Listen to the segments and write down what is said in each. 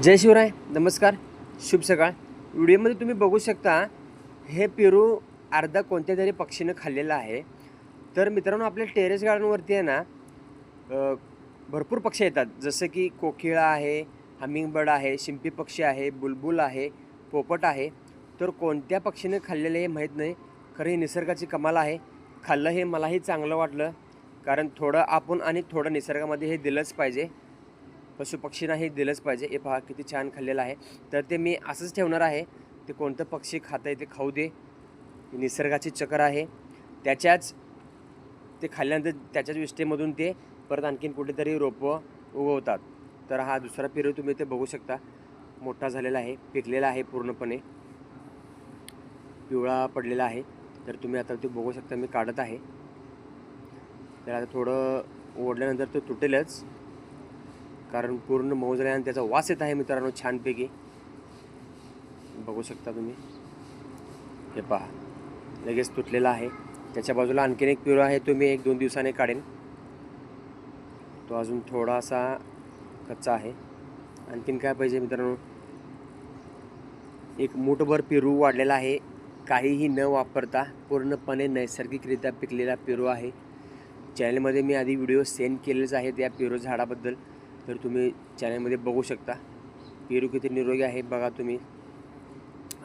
जय शिवराय, नमस्कार, शुभ सकाळ. व्हिडिओमध्ये तुम्ही बघू शकता हे पेरू अर्धा कोणत्या तरी पक्षीनं खाल्लेला आहे. तर मित्रांनो, आपल्या टेरेस गार्डनवरती आहे ना भरपूर पक्षी येतात, जसं की कोकिळा आहे, हमिंगबर्ड आहे, शिंपी पक्षी आहे, बुलबुल आहे, पोपट आहे. तर कोणत्या पक्षीने खाल्लेलं हे माहीत नाही, खरं ही निसर्गाची कमाल आहे. खाल्लं हे मलाही चांगलं वाटलं, कारण थोडं आपण आणि थोडं निसर्गामध्ये हे दिलंच पाहिजे. पशुपक्षींना हे दिलंच पाहिजे. हे पहा किती छान खाल्लेलं आहे. तर ते मी असंच ठेवणार आहे. ते कोणतं पक्षी खातं आहे ते खाऊ दे. निसर्गाची चक्र आहे. त्याच्याच ते खाल्ल्यानंतर त्याच्याच विष्ठेमधून ते परत आणखीन कुठेतरी रोपं उगवतात. तर हा दुसरा पेरू तुम्ही ते बघू शकता, मोठा झालेला आहे, पिकलेला आहे, पूर्णपणे पिवळा पडलेला आहे. तर तुम्ही आता ते बघू शकता, मी काढत आहे. तर आता थोडं ओढल्यानंतर तो तुटेलच, कारण पूर्ण मऊ झाल्याने त्याचा वास येत आहे मित्रांनो छानपैकी. बघू शकता तुम्ही, हे पहा लगेच तुटलेला आहे. त्याच्या बाजूला आणखीन एक पेरू आहे, तो मी 1-2 दिवसाने काढेन. तो अजून थोडासा कच्चा आहे. आणखीन काय पाहिजे मित्रांनो, एक मूठभर पेरू वाढलेला आहे, काहीही न वापरता पूर्णपणे नैसर्गिकरित्या पिकलेला पेरू आहे. चॅनलमध्ये मी आधी व्हिडिओ सेंड केलेलेच आहेत या पेरू झाडाबद्दल, तर तुम्ही चॅनलमध्ये बघू शकता. पेरू किती निरोगी आहे बघा तुम्ही.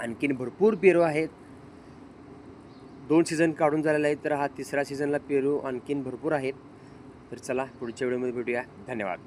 आणखीन भरपूर पेरू आहेत. 2 सीझन काढून झालेला आहे, तर हा तिसरा सीझनला पेरू आणखीन भरपूर आहेत. तर चला पुढच्या व्हिडिओमध्ये भेटूया. धन्यवाद.